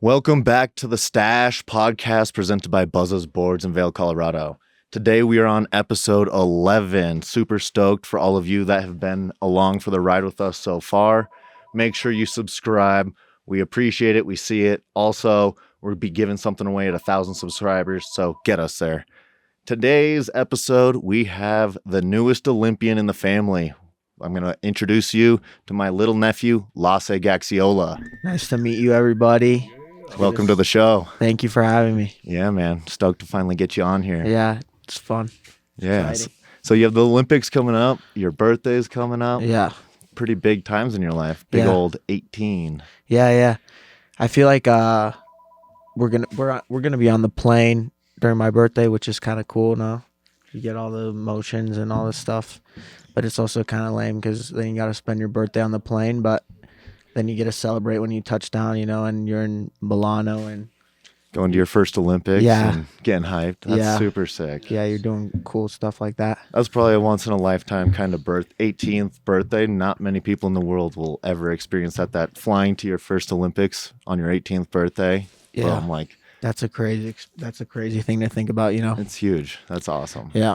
Welcome back to the Stash podcast presented by Buzz's Boards in Vail, Colorado. Today we are on episode 11. Super stoked for all of you that have been along for the ride with us so far. Make sure you subscribe. We appreciate it. We see it. Also, we'll be giving something away at 1,000 subscribers, so get us there. Today's episode, we have the newest Olympian in the family. I'm going to introduce you to my little nephew, Lasse Gaxiola. Nice to meet you, everybody. Welcome to the show. Thank you for having me. Yeah, man. Stoked to finally get you on here. Yeah, it's fun. Yeah. Exciting. So you have the Olympics coming up. Your birthday's coming up. Yeah. Pretty big times in your life. Big old 18. Yeah. I feel like we're gonna be on the plane during my birthday, which is kind of cool now. You get all the emotions and all this stuff, but it's also kind of lame because then you got to spend your birthday on the plane, but then you get to celebrate when you touch down, and you're in Milano and Going to your first Olympics and getting hyped. That's super sick. Yeah, you're doing cool stuff like that. That's probably a once in a lifetime kind of 18th birthday. Not many people in the world will ever experience that flying to your first Olympics on your 18th birthday. Yeah. I'm like, that's a crazy thing to think about, It's huge. That's awesome. Yeah.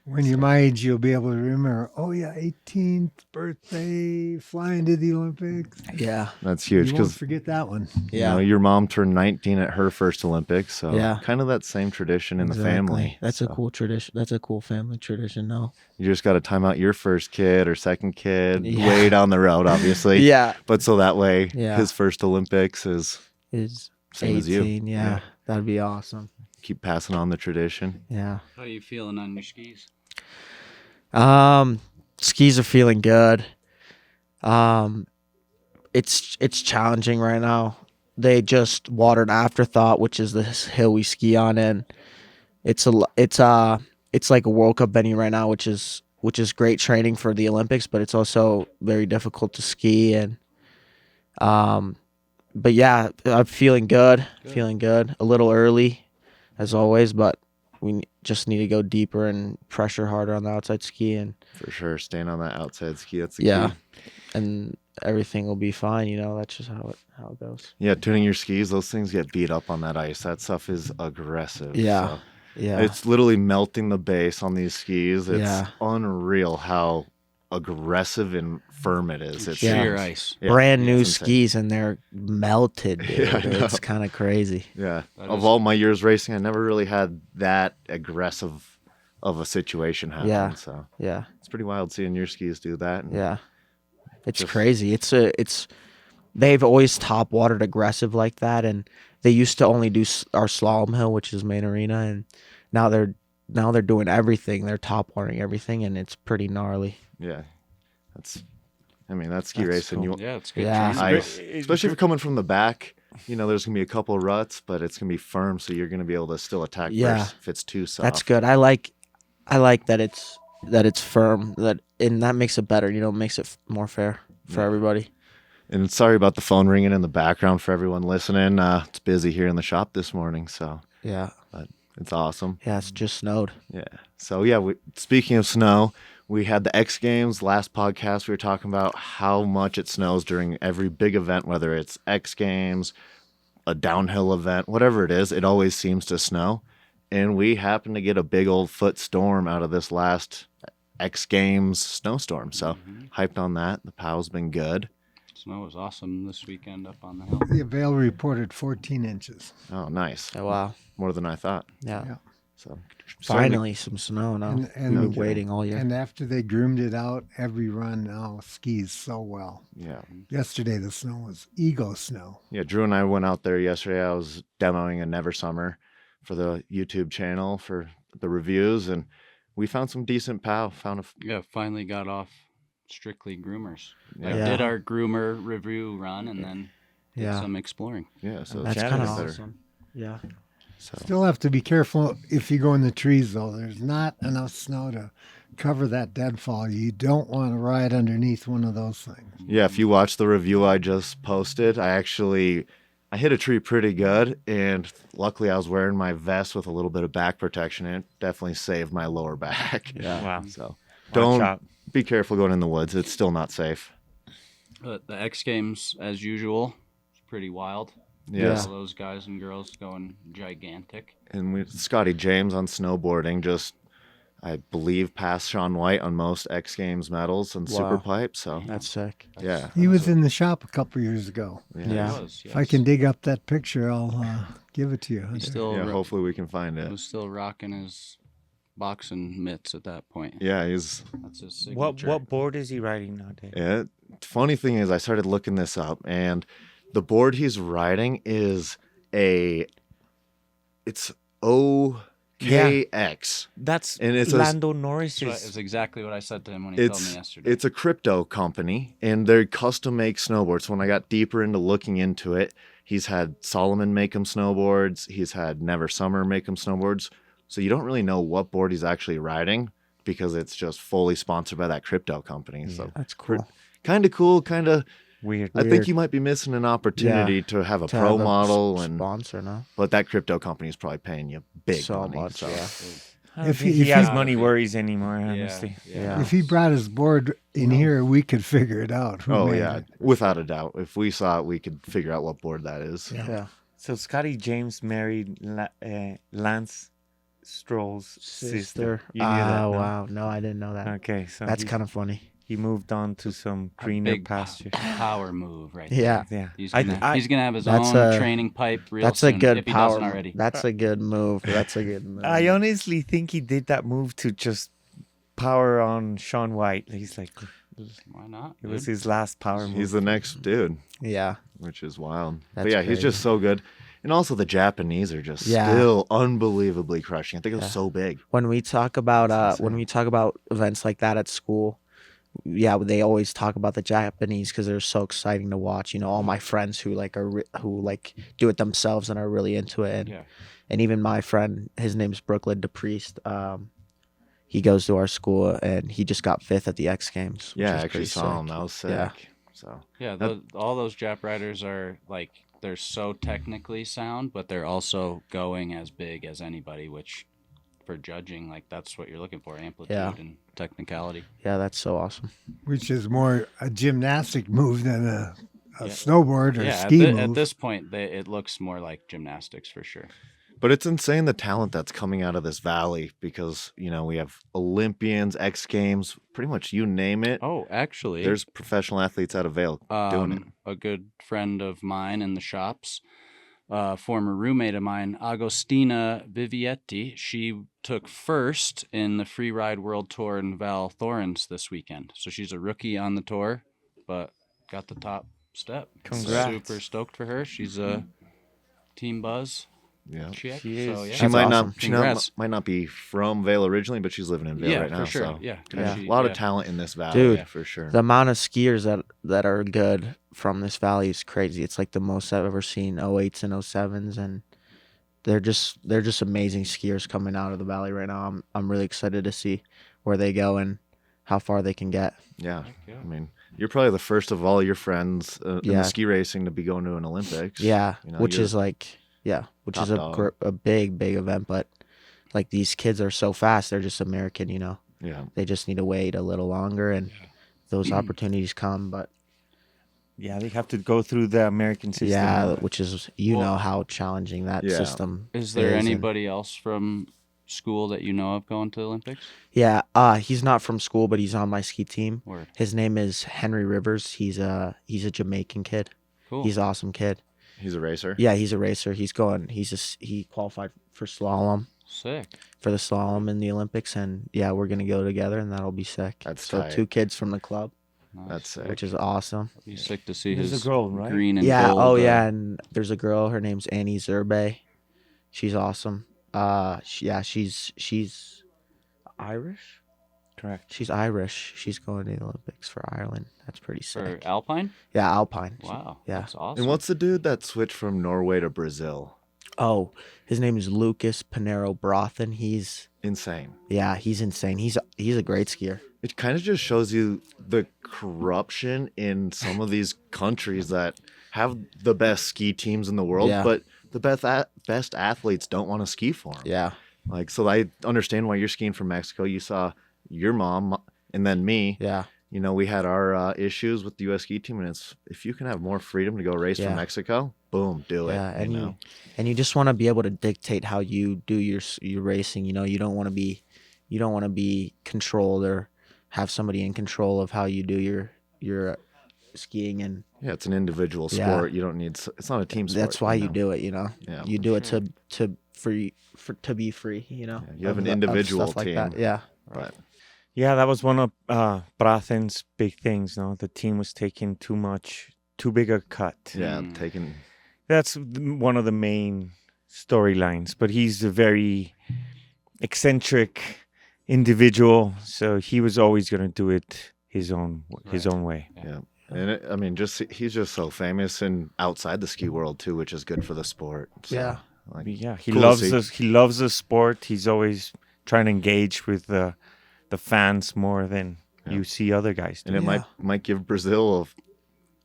When you're my age, you'll be able to remember, 18th birthday, flying to the Olympics. Yeah. That's huge. You won't forget that one. Yeah. Your mom turned 19 at her first Olympics. So kind of that same tradition in the family. That's a cool tradition. That's a cool family tradition, though. You just got to time out your first kid or second kid way down the road, obviously. Yeah. But so that way his first Olympics is same 18, as you. Yeah. That'd be awesome. Keep passing on the tradition. Yeah. How are you feeling on your skis? Skis are feeling good. It's challenging right now. They just watered Afterthought, which is this hill we ski on, and it's like a World Cup venue right now, which is great training for the Olympics, but it's also very difficult to ski and but yeah, I'm feeling good. Feeling good. A little early as always, but we just need to go deeper and pressure harder on the outside ski and for sure staying on that outside ski. That's the key. And everything will be fine. That's just how it goes. Yeah, tuning your skis, those things get beat up on that ice. That stuff is aggressive. Yeah. So Yeah. it's literally melting the base on these skis. It's unreal how aggressive and firm it is. It's sheer ice. Yeah, brand new it's insane. skis and they're melted, dude. Yeah, I know. It's kind of crazy. Yeah. That Of is- all my years racing, I never really had that aggressive of a situation happen. Yeah. So Yeah. it's pretty wild seeing your skis do that. And Yeah. It's Just- crazy. They've always top watered aggressive like that, and they used to only do our slalom hill, which is main arena, and now they're doing everything. They're top watering everything, and it's pretty gnarly. Yeah. That's ski That's racing. cool. Yeah, it's good. Yeah. training. Ice, especially if you're coming from the back, there's going to be a couple of ruts, but it's going to be firm, so you're going to be able to still attack first if it's too soft. That's good. I like that it's firm, and that makes it better. Makes it more fair for everybody. And sorry about the phone ringing in the background for everyone listening. It's busy here in the shop this morning, so Yeah. but it's awesome. Yeah. It's just snowed. Yeah. So speaking of snow, we had the X Games last podcast. We were talking about how much it snows during every big event, whether it's X Games, a downhill event, whatever it is. It always seems to snow, and we happened to get a big old foot storm out of this last X Games snowstorm. So hyped on that. The pow's been good. Snow was awesome this weekend up on the hill. The Vail reported 14 inches. Oh, nice. Oh, wow. More than I thought. Yeah. Yeah. So Finally, some snow now. And- We've been waiting all year. And after they groomed it out, every run now skis so well. Yeah. Yesterday, the snow was ego snow. Yeah, Drew and I went out there yesterday. I was demoing a Never Summer for the YouTube channel for the reviews, and we found some decent POW. Finally got off strictly groomers. Yeah. Yeah. Did our groomer review run and then did Yeah. some exploring. Yeah, so That's the kind of channel's better. awesome. Yeah. So Still have to be careful if you go in the trees, though. There's not enough snow to cover that deadfall. You don't want to ride underneath one of those things. yeah, if you watch the review I just posted, I hit a tree pretty good, and luckily I was wearing my vest with a little bit of back protection, and it definitely saved my lower back. Yeah. Wow. So Watch don't out. be careful going in the woods. It's still not safe. But the X Games, as usual, it's pretty wild. Yes. All those guys and girls going gigantic. And Scotty James on snowboarding just, I believe, passed Sean White on most X Games medals and Wow. super pipe. So That's sick. yeah. He was in the shop a couple years ago. Yeah. He was, If I can dig up that picture, I'll give it to you. He's still, Yeah, hopefully we can find it. was still rocking his boxing mitts at that point. Yeah, he's. That's his signature. What board is he riding nowadays? Yeah. Funny thing is, I started looking this up, and the board he's riding is it's OKX. That's And it's Lando Norris's. It's exactly what I said to him when he told me yesterday. It's a crypto company, and they custom make snowboards. When I got deeper into looking into it, he's had Solomon make him snowboards. He's had Never Summer make him snowboards. So you don't really know what board he's actually riding because it's just fully sponsored by that crypto company. So That's cool. kind of cool, kind of. Weird. I think you might be missing an opportunity to have a To pro have a model, and sponsor, no? but that crypto company is probably paying you big So money. much, So. yeah. I don't If think he- he if has he- money worries anymore, honestly. Yeah. If he brought his board in here, we could figure it out. Who Oh made yeah, it. without a doubt. If we saw it, we could figure out what board that is. Yeah. So Scotty James married Lance Stroll's sister. You knew that, no? Wow. No, I didn't know that. Okay, so That's kind of funny. he moved on to some A greener big pasture. power move right Yeah. Yeah, there. He's I- gonna, I- he's gonna have his That's own a- training pipe real That's soon a good if he power. doesn't already. That's a good move. That's a good move. I honestly think he did that move to just power on Sean White. He's like, Why not? it was dude? his last power move. He's the next dude, Yeah. which is wild. That's But yeah, he's crazy. just so good. And also the Japanese are just Yeah. still unbelievably crushing. I think it was Yeah. so big. When we talk about That's when insane. we talk about events like that at school, yeah, they always talk about the Japanese because they're so exciting to watch. You know, all my friends who who do it themselves and are really into it, and Yeah. and even my friend, his name's Brooklyn DePriest. He goes to our school and he just got 5th at the X Games. which Yeah, is I actually pretty saw him. sick. That was sick. Yeah. So Yeah, That- all those Jap riders are like they're so technically sound, but they're also going as big as anybody, which for judging, like that's what you're looking for, amplitude Yeah. and technicality. Yeah, that's so awesome. Which is more a gymnastic move than a Yeah. snowboard or Yeah, ski move. at this point, it looks more like gymnastics for sure. but it's insane the talent that's coming out of this valley because, you know, we have Olympians, X Games, pretty much you name it. Oh, actually, There's professional athletes out of Vail doing it. a good friend of mine in the shops, former roommate of mine, Agostina Vivietti. She took first in the Freeride World Tour in Val Thorens this weekend. So she's a rookie on the tour, but got the top step. Congrats. Super stoked for her. She's a Team Buzz Yeah. chick. She is. So, yeah. She That's might awesome. not Congrats. might not be from Vail originally, but she's living in Vail Yeah, right now. for sure. So Yeah. there's She- a lot yeah. of talent in this valley, Dude, for sure. The amount of skiers that are good from this valley is crazy. It's like the most I've ever seen 08s and 07s, and they're just amazing skiers coming out of the valley right now. I'm really excited to see where they go and how far they can get. Yeah. Heck yeah. I mean, you're probably the first of all your friends in Yeah. the ski racing to be going to an Olympics. Yeah, You know, which you're is like which top is dog. a big event. But like these kids are so fast, they're just American. You know, Yeah. they just need to wait a little longer, and those opportunities come. But Yeah, they have to go through the American system. yeah, which is Well- know how challenging that Yeah. system Is there and- anybody else from school that you know of going to the Olympics? Yeah, he's not from school, but he's on my ski team. Word. His name is Henry Rivers. He's a Jamaican kid. Cool. He's an awesome kid. He's a racer. Yeah, he's a racer. He qualified for slalom Sick. for the slalom in the Olympics, and yeah, we're gonna go together, and that'll be sick. That's so tight. 2 kids from the club, Nice. That's sick. which is awesome. Be sick to see There's his a girl, right? green and Yeah. gold. Oh yeah, and there's a girl. Her name's Annie Zerbe. She's awesome. She's Irish. Correct. She's Irish. She's going to the Olympics for Ireland. That's pretty for sick. Alpine. Yeah, Alpine. Wow. yeah. That's awesome. And what's the dude that switched from Norway to Brazil? Oh, his name is Lucas Pinero Brothen. He's Insane. he's insane. He's a great skier. It kind of just shows you the corruption in some of these countries that have the best ski teams in the world, Yeah. but the best athletes don't want to ski for them. Yeah. Like, so I understand why you're skiing from Mexico. You saw your mom and then me. Yeah. You know, we had our issues with the U.S. ski team, and it's if you can have more freedom to go race Yeah. from Mexico, boom, do it. Yeah, and you know? you just want to be able to dictate how you do your racing. You know, you don't want to be controlled or have somebody in control of how you do your skiing. And Yeah, it's an individual Yeah. sport. You don't need. It's not a team sport. that's why you know? do it. You know, Yeah. you do it to to be free. You know, Yeah, you have of an the- of individual stuff like team. that. Yeah, But Yeah, that was one of Brathen's big things. No, the team was taking too big a cut. yeah, taking. That's one of the main storylines. But he's a very eccentric individual, so he was always going to do it his own way. Yeah. And I mean, he's just so famous and outside the ski world too, which is good for the sport. So, Yeah. like, Yeah, he cool to loves see. he loves the sport. He's always trying to engage with the fans more than Yeah. you see other guys do. and it Yeah. might give Brazil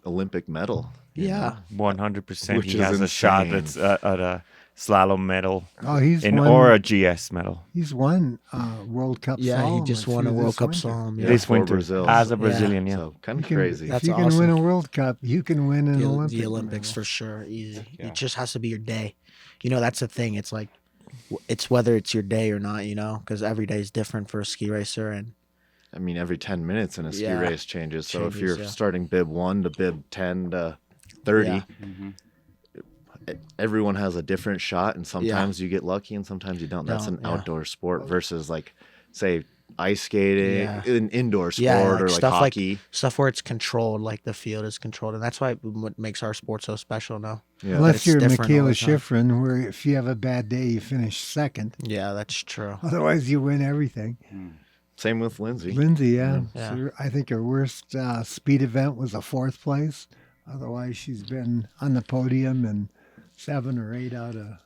a Olympic medal. you yeah. know? 100%. Which He is has a shot insane. that's at a slalom medal Oh, he's or a won. GS medal He's won World Cup. Yeah, he slalom just or won a two World this Cup winter. slalom. Yeah. this for winter Brazil. as a Yeah. Brazilian. Yeah, So kind You of can- crazy. If That's you can awesome. win a World Cup, you can win an the, Olympic. the Olympics medal. for sure, easy. Yeah. It just has to be your day. You know, that's the thing. It's like, it's whether it's your day or not. You know, because every day is different for a ski racer, and I mean, every 10 minutes in a ski Yeah. race changes. So if Changes, you're yeah. starting bib 1 to bib 10 to 30, Yeah. Mm-hmm. everyone has a different shot, and sometimes you get lucky and sometimes you don't. That's an Don't, yeah. outdoor sport versus like, say, ice skating, Yeah. an indoor sport, Yeah, like or like stuff like- hockey. stuff where it's controlled, like the field is controlled, and that's why what makes our sport so special. No, Yeah. Unless it's you're different all Michaela the time. Schifrin, where if you have a bad day, you finish second. yeah, that's true. Otherwise, you win everything. Same with Lindsay. Lindsay, yeah. Yeah. So I think her worst speed event was a 4th place. Otherwise, she's been on the podium in 7 or 8 out of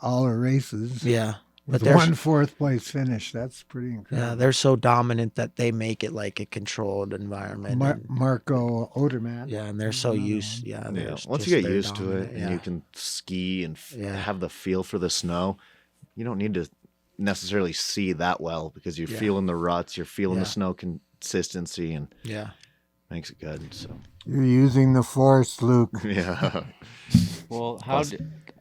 all her races. Yeah, but With they're 1 4th place finish. That's pretty incredible. yeah, they're so dominant that they make it like a controlled environment. and- Marco Odermatt. yeah, and they're so used. Yeah, Yeah. they're Once just you get very used to it dominant, and yeah. you can ski and Yeah. have the feel for the snow, you don't need to necessarily see that well because you're Yeah. feeling the ruts, you're feeling Yeah. the snow consistency, and Yeah, makes it good. So You're using the force, Luke. yeah. Well,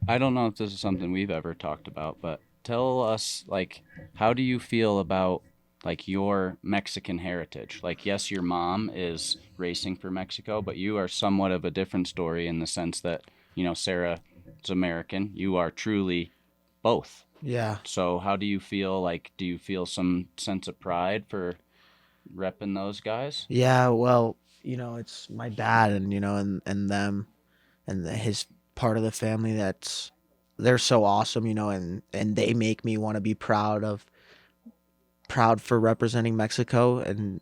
I don't know if this is something we've ever talked about, but tell us, like, how do you feel about like your Mexican heritage? Like, yes, your mom is racing for Mexico, but you are somewhat of a different story in the sense that, you know, Sarah is American. You are truly both. yeah. So how do you feel? Like, do you feel some sense of pride for repping those guys? Yeah, well, you know, it's my dad and, you know, and them and his part of the family they're so awesome, you know, and they make me want to be proud for representing Mexico, and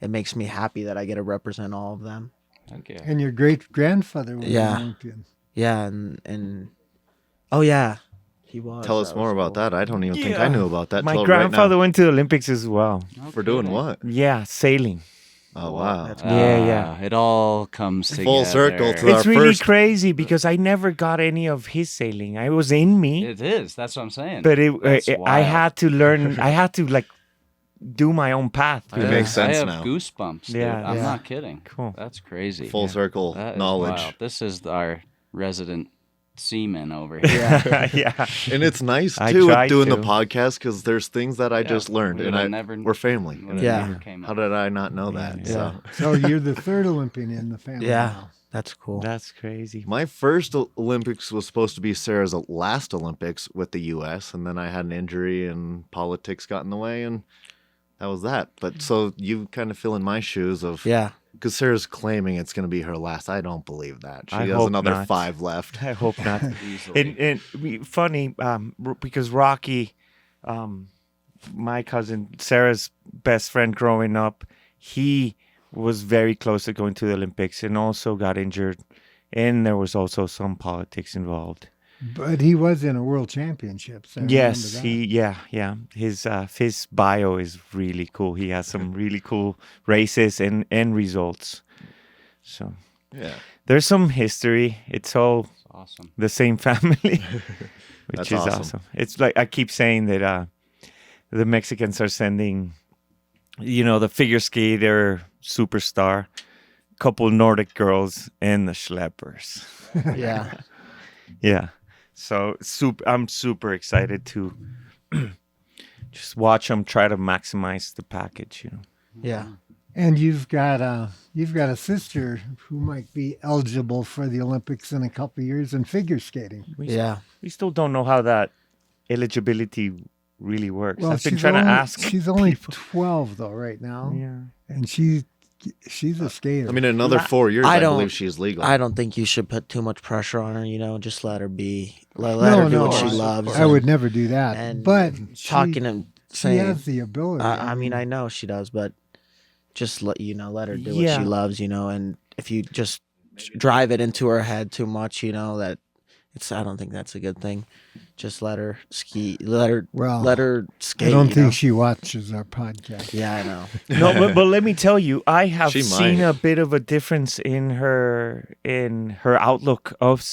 it makes me happy that I get to represent all of them. Okay. And your great grandfather was Yeah. an Olympian. Yeah, and oh yeah, he was. Tell us more about that. I don't even think I Yeah. knew about that. My till grandfather right went to the Olympics as well. now. For doing what? Yeah, sailing. Oh wow. That's Yeah. It all comes together. Full circle to It's our really first. crazy because I never got any of his sailing. I was in me, It is. That's what I'm saying. but That's I wild. had to learn. I had to like do my own path. It makes sense I have now. goosebumps. Dude. Yeah. I'm Yeah. not kidding. Cool. That's crazy. Full circle That is knowledge. wild. This is our resident seaman over here. Yeah. Yeah. And it's nice I too with tried doing the to. podcast because there's things that I Yeah, just learned, we and would've never- we're family. Would've Yeah. never came How up. did I not know that? Yeah. So So you're the 3rd Olympian in the family. Yeah, now. that's cool. That's crazy. my first Olympics was supposed to be Sarah's last Olympics with the U.S., and then I had an injury and politics got in the way, and that was that. But so you kind of fill in my shoes of Yeah, because Sarah's claiming it's going to be her last. I don't believe that. She I has hope another not. 5 left. I hope not. Easily. Funny, because Rocky, my cousin Sarah's best friend growing up, he was very close to going to the Olympics and also got injured, and there was also some politics involved. But he was in a world championship. So I Yes, remember that. yeah. His bio is really cool. He has some really cool races and results. So Yeah. there's some history. It's all Awesome. the same family, which That's is awesome. awesome. It's like I keep saying that the Mexicans are sending, you know, the figure skater superstar couple Nordic girls and the schleppers. Yeah. Yeah. So I'm super excited to just watch them try to maximize the package. Yeah. And you've got a sister who might be eligible for the Olympics in a couple of years in figure skating. Yeah. We still don't know how that eligibility really works. Well, I've been she's trying only, to ask. She's only people. 12 though right now, Yeah. and she's a skater. I mean, in another I- 4 years, I I don't- believe she's legal. I don't think you should put too much pressure on her, just let her be. Let No, her do no, what she I- loves. I would never do that. and But talking and she saying, has the ability. I mean, I know she does, but just let her do what Yeah. she loves, and if you just drive it into her head too much, that I don't think that's a good thing. Just let her ski, let her skate. I don't you think know? she watches our podcast. Yeah, I know. No, but let me tell you, I have She seen might. a bit of a difference in her outlook of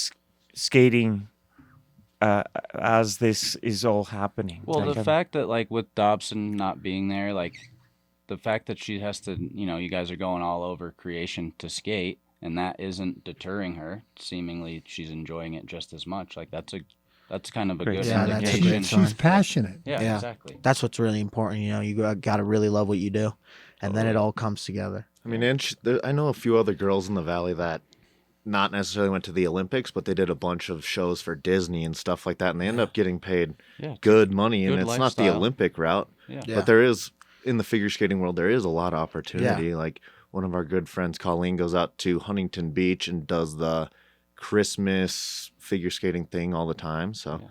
skating as this is all happening. Well, Like, the fact that like with Dobson not being there, like the fact that she has to, you guys are going all over creation to skate, and that isn't deterring her. Seemingly, she's enjoying it just as much. Like that's kind of a Great. good Yeah, that's a indication. great sign. She's passionate. Yeah, Yeah. exactly. That's what's really important. You got to really love what you do, and then it all comes together. I mean, and I know a few other girls in the Valley that not necessarily went to the Olympics, but they did a bunch of shows for Disney and stuff like that, and they end up getting paid Yeah. good money. And Good it's not the lifestyle. Olympic route, Yeah. Yeah. but there is, in the figure skating world, there is a lot of opportunity. Like one of our good friends, Colleen, goes out to Huntington Beach and does the Christmas figure skating thing all the time. So Yeah.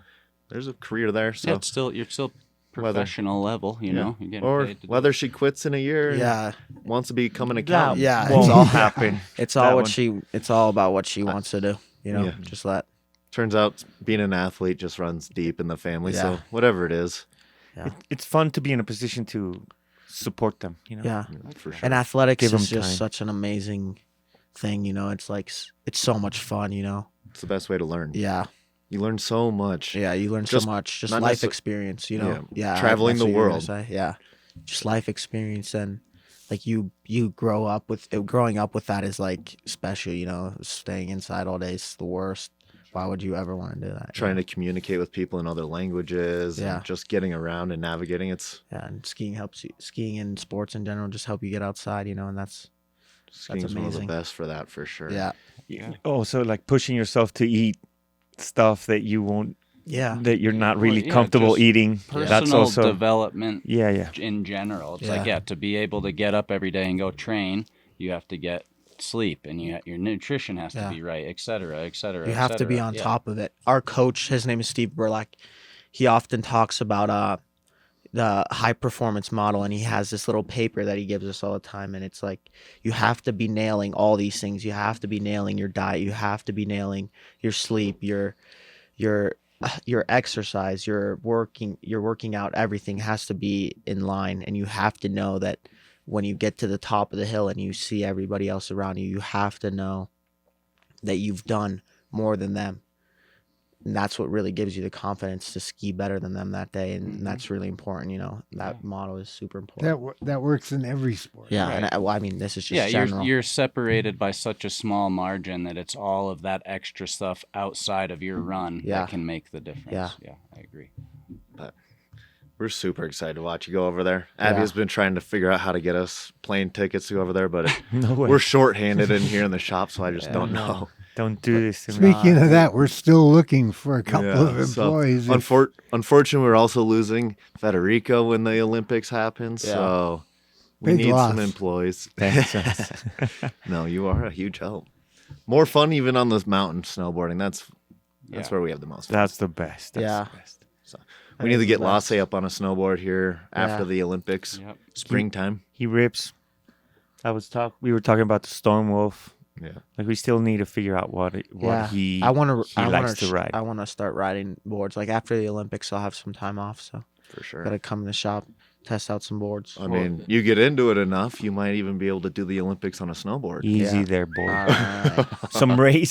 there's a career there. So Yeah, you're still Whether- professional level, you know. You're getting or paid to do whether it. she quits in a year and Yeah, wants to become an that accountant. Yeah, it's won't all- happen. it's That all what one. it's all about what she wants to do. Yeah. Just let. Turns out being an athlete just runs deep in the family. So Yeah. whatever it is, It's fun to be in a position to support them. Yeah, for sure. and athletics Give 'em is just time. such an amazing thing. It's like it's so much fun. It's the best way to learn. Yeah, You learn so much. yeah. You learn Just so much. Just not life necessar- experience. Yeah, Yeah, traveling that's the what you were gonna world. say. Yeah, just life experience and like you growing up with that is like special. Staying inside all day is the worst. Why would you ever want to do that? Trying to communicate with people in other languages Yeah. and just getting around and navigating. Yeah, and skiing helps you. Skiing and sports in general just help you get outside. And that's Skiing's one of the amazing. best for that for sure. yeah, Also, like pushing yourself to eat stuff that you won't, yeah. that you're not Well, really yeah, comfortable just eating. Personal That's also development yeah. in general. It's like, Yeah. to be able to get up every day and go train, you have to get sleep, and your nutrition has to Yeah. be right, et cetera, et cetera. You et have to be cetera. on Yeah. top of it. Our coach, his name is Steve Burlack. He often talks about the high performance model, and he has this little paper that he gives us all the time, and it's like you have to be nailing all these things. You have to be nailing your diet. You have to be nailing your sleep, your exercise, your working out. Everything has to be in line, and you have to know that when you get to the top of the hill and you see everybody else around you, you have to know that you've done more than them. And that's what really gives you the confidence to ski better than them that day. And that's really important. That model is super important. That works in every sport. Yeah. Right. And I mean, this is just Yeah, general. you're separated by such a small margin that it's all of that extra stuff outside of your run Yeah. that can make the difference. Yeah. I agree. We're super excited to watch you go over there. Abby Yeah. has been trying to figure out how to get us plane tickets to go over there, but No way. we're shorthanded in here in the shop, so I just Yeah, don't no. know. Don't do this to me. Speaking of that, we're still looking for a couple Yeah, of so employees. Unfortunately, we're also losing Federico when the Olympics happen, so we Big need loss. some employees. Thanks. No, you are a huge help. More fun even on the mountain snowboarding. That's Yeah. where we have the most fun. That's the best. That's Yeah. the best. We need to is get the best. Lasse up on a snowboard here after Yeah. the Olympics, Yep. springtime. He rips. We were talking about the Storm Wolf. Yeah. Like we still need to figure out what Yeah. he I want he likes to ride. I want to start riding boards. Like after the Olympics, I'll have some time off. So For sure. gotta come in the shop, test out some boards. I mean, you get into it enough, you might even be able to do the Olympics on a snowboard. Easy Yeah. there, boy. Alright. some racing.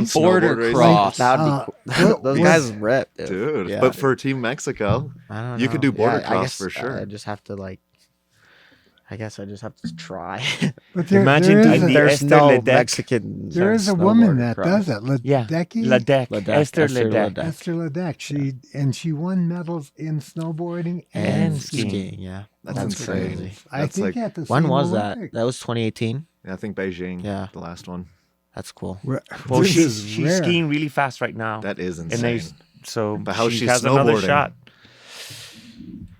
Some Border snowboard racing. cross. That would be cool. what Those was- guys rip, dude. Dude, Yeah. but for Team Mexico, I don't you know. could do border I cross guess, for sure. I just have to I guess I just have to try. But there, Imagine there doing is the a, There's Esther no Ledeck. Mexican. there is a woman snowboarder that cross. does it. Yeah, Ledecky? Ledeck. Esther Ledeck. Ledeck. Esther Ledeck. She won medals in snowboarding And and skiing. skiing. Yeah, That's crazy. insane. I That's think like, at the When same was Olympics. that? That was 2018. I think Beijing. Yeah. The last one. That's cool. Well, Well, this she's is rare. skiing really fast right now. That is and insane. so But how she she's has another snowboarding. shot.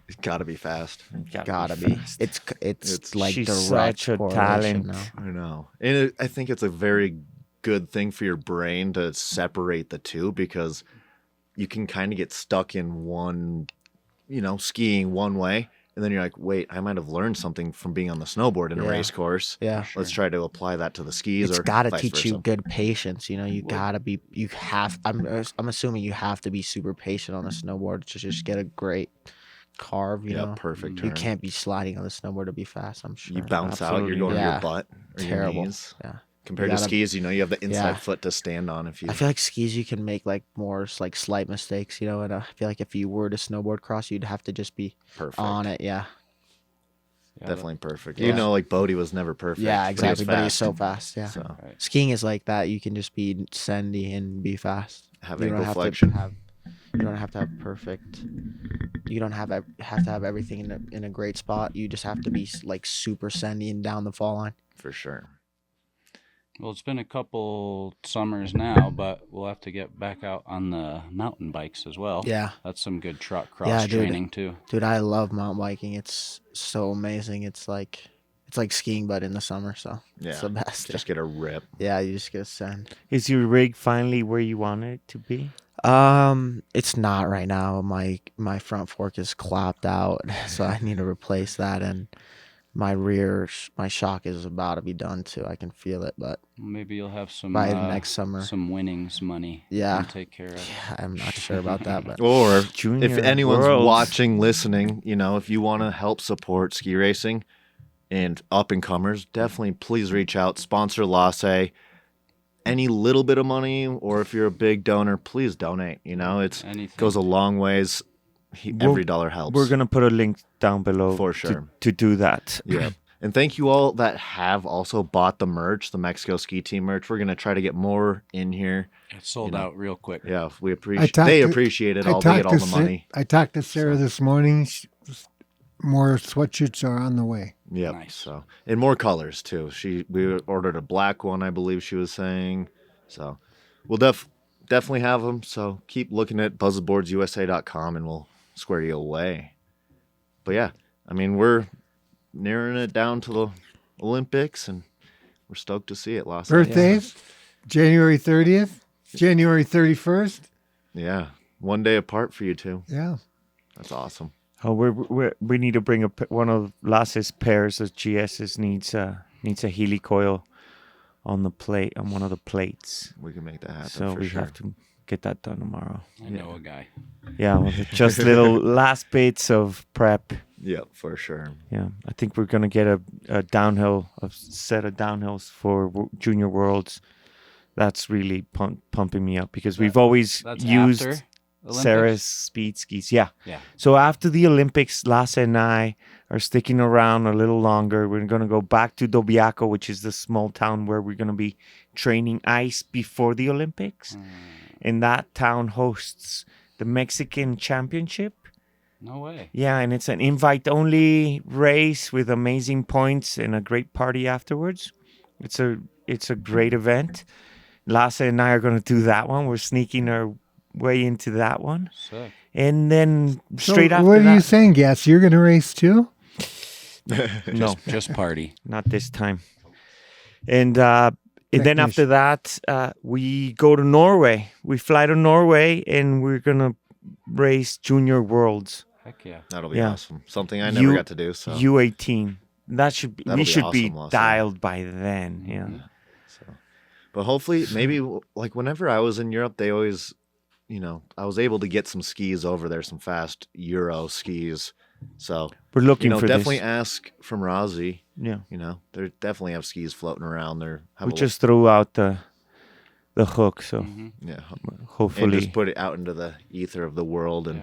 It's got to be fast. Gotta be. fast. It's like she's direct such a correlation talent. now. I know. And I think it's a very good thing for your brain to separate the two because you can kind of get stuck in one, skiing one way. And then you're like, wait, I might have learned something from being on the snowboard in a Yeah. race course. Yeah. Let's try to apply that to the skis It's or got to vice teach you versa. good patience. You gotta be. You have. I'm assuming you have to be super patient on a snowboard to just get a great carve. You Yeah, know, perfect you turn. can't be sliding on the snowboard to be fast. I'm sure. You bounce out, Absolutely. you're going to Yeah. your butt or Terrible. your knees. Yeah. Compared You to gotta- skis, you have the inside Yeah. foot to stand on if you. I feel like skis you can make like more like slight mistakes. And I feel like if you were to snowboard cross, you'd have to just be perfect. on it. Yeah. Yeah, Definitely perfect. Yeah. Like Bodie was never perfect. Yeah. but he was Exactly. But he's fast. so fast. Yeah. So Right. Skiing is like that. You can just be sendy and be fast. have You don't ankle have flexion. to have. You don't have to have perfect. You don't have to have everything in a great spot. You just have to be like super sendy and down the fall line. For sure. Well, it's been a couple summers now, but we'll have to get back out on the mountain bikes as well. Yeah, That's some good truck cross Yeah, dude. training too. dude, I love mountain biking. It's so amazing. It's like skiing, but in the summer. So Yeah. it's the best. Just get a rip. Yeah, you just get a send. Is your rig finally where you want it to be? It's not right now. My front fork is clapped out, so I need to replace that, and my my shock is about to be done too. I can feel it, but Maybe you'll have some by next summer. some winnings money. you Yeah. can take care of. Yeah, I'm not sure about that, but Or if Junior anyone's Worlds. watching, listening, if you want to help support ski racing and up and comers, definitely please reach out. Sponsor Lasse. Any little bit of money, or if you're a big donor, please donate. It's Anything. goes a long ways. Every dollar helps. We're gonna put a link down below For sure. to do that. Yeah. And thank you all that have also bought the merch, the Mexico Ski Team merch. We're gonna try to get more in here. It sold out real quick. Yeah, we I appreciate. talked They to- appreciate it I all. They get talked all to the Sa- money. I talked to Sarah this morning. More sweatshirts are on the way. Yep. Nice. So and more colors too. We ordered a black one, I believe she was saying. So we'll definitely have them. So keep looking at buzzboardsusa.com and we'll square you away. But yeah, I mean we're narrowing it down to the Olympics and we're stoked to see it. Lasse. Birthdays, January 30th, January 31st. Yeah, one day apart for you two. Yeah. That's awesome. Oh, we need to bring one of Lasse's pairs of GSs needs a Healy coil on the plate on one of the plates. We can make that happen So for we sure. have to get that done tomorrow. I know a guy. Yeah, well, just little last bits of prep. Yep, for sure. Yeah, I think we're gonna get a set of downhills for Junior Worlds. That's really pumping me up because we've always That's used after Olympics? Sarah's speed skis. Yeah. Yeah. So after the Olympics, Lasse and I are sticking around a little longer. We're going to go back to Dobiaco, which is the small town where we're going to be training ice before the Olympics. And that town hosts the Mexican Championship. No way. Yeah, and it's an invite-only race with amazing points and a great party afterwards. It's a great event. Lasse and I are going to do that one. We're sneaking our way into that one. Sick. And then So straight after what are that, you saying, Gas? You're going to race too? no, Just party. not this time. And then after that, we go to Norway. We fly to Norway, and we're gonna race Junior Worlds Heck yeah. That'll be Yeah. awesome. Something I never got to do. So U18. That should be. That'll We be should be awesome, Lasse. dialed by then. Yeah. But hopefully, maybe like whenever I was in Europe, they always, I was able to get some skis over there, some fast Euro skis. So, We're looking for definitely this. ask from Rozzy. Yeah. They definitely have skis floating around there. We just threw out the hook, so yeah, and hopefully just put it out into the ether of the world and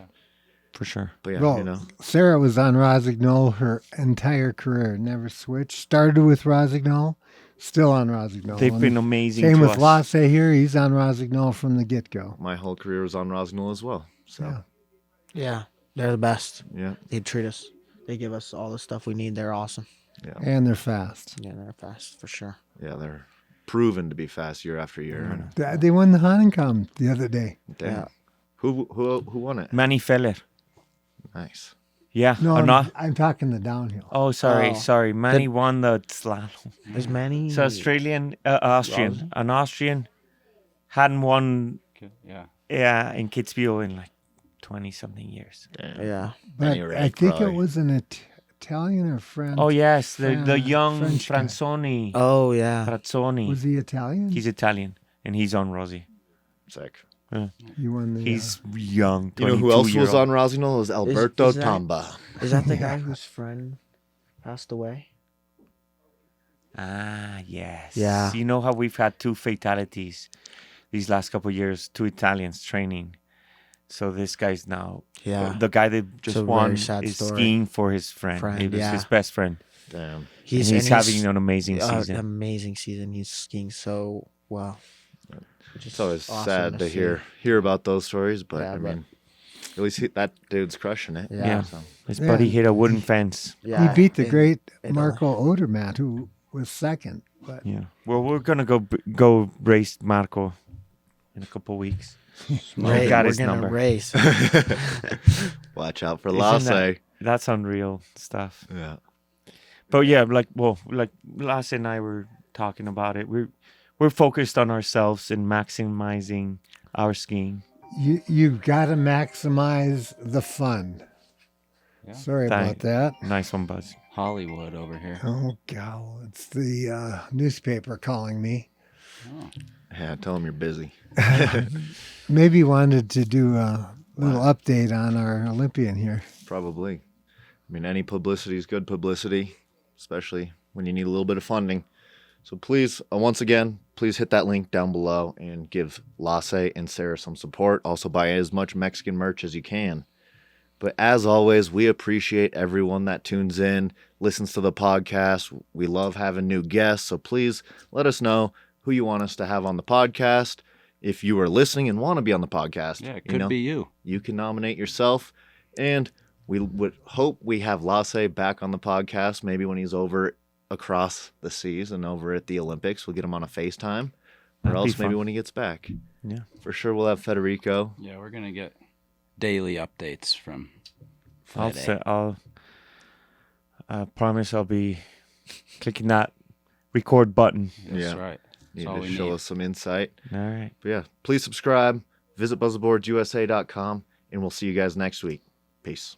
for sure. But yeah, Well, you know, Sarah was on Rosignol her entire career, never switched. Started with Rosignol, still on Rosignol. They've And been amazing Same to with us. Lasse here. He's on Rosignol from the get-go. my whole career was on Rosnell as well. So Yeah. Yeah, they're the best. yeah. They treat us. They give us all the stuff we need. They're awesome. And they're fast. Yeah, they're fast for sure. Yeah, they're proven to be fast year after year. And They won the Hahnenkamm the other day. damn. Yeah. Who won it? Manny Feller. Nice. Yeah. No, or not? I'm talking the downhill. Oh, sorry, Oh. sorry. Manny won the slalom. Is Manny? It's Australian, Austrian. Rosen? An Austrian hadn't won, Yeah. in Kitzbühel in like 20-something years. Damn. Yeah. But Anyway, I think probably. it was an Italian or French. Oh, yes, the Fran- young French guy. Franzoni. Oh yeah. Frazzoni. Was he Italian? He's Italian, and he's on Rosie. Sick. He won the. He's young. You know who else was 22-year-old. on Rosnell? Was Alberto is that- Tamba. Is that the guy whose friend passed away? Ah, yes. Yeah. You know how we've had 2 fatalities these last couple of years, 2 Italians training. So this guy's now, Yeah. the guy that just a won very sad is story. skiing for his friend. Friend, It was yeah. his best friend. Damn. He's having an amazing season. Amazing season. He's skiing so well. It's always awesome sad to see. hear about those stories, but Yeah, I but- mean, at least that dude's crushing it. Yeah. So, His Yeah. buddy hit a wooden fence. Yeah. he beat the in- great in Marco Odermatt, who was second. But Yeah. Well, we're gonna go race Marco in a couple weeks. Ray, got we're his gonna number. race. watch out for Isn't Lasse. that- That's unreal stuff. Yeah. But yeah, like Lasse and I were talking about it. We're focused on ourselves and maximizing our skiing. you've got to maximize the fun. Yeah. Sorry about that. Nice one, Buzz. Hollywood over here. Oh, God. It's the newspaper calling me. Yeah, tell him you're busy. Maybe wanted to do a little update on our Olympian here. Probably. I mean, any publicity is good publicity, especially when you need a little bit of funding. So please, once again, please hit that link down below and give Lasse and Sarah some support. Also buy as much Mexican merch as you can. But as always, we appreciate everyone that tunes in, listens to the podcast. We love having new guests. So please let us know who you want us to have on the podcast. If you are listening and want to be on the podcast, Yeah, it could be you. you can nominate yourself. And we would hope we have Lasse back on the podcast, maybe when he's over across the seas and over at the Olympics. We'll get him on a FaceTime. Or That'd be else maybe fun. when he gets back. Yeah. For sure we'll have Federico. Yeah, we're gonna get daily updates from I'll Friday. say, I promise I'll be clicking that record button. That's Yeah. right. Need all to we show need. us some insight. All right. But yeah, please subscribe. Visit buzzboardsusa.com. And we'll see you guys next week. Peace.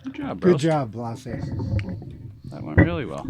Good job, bro. Good job, Lasse. That went really well.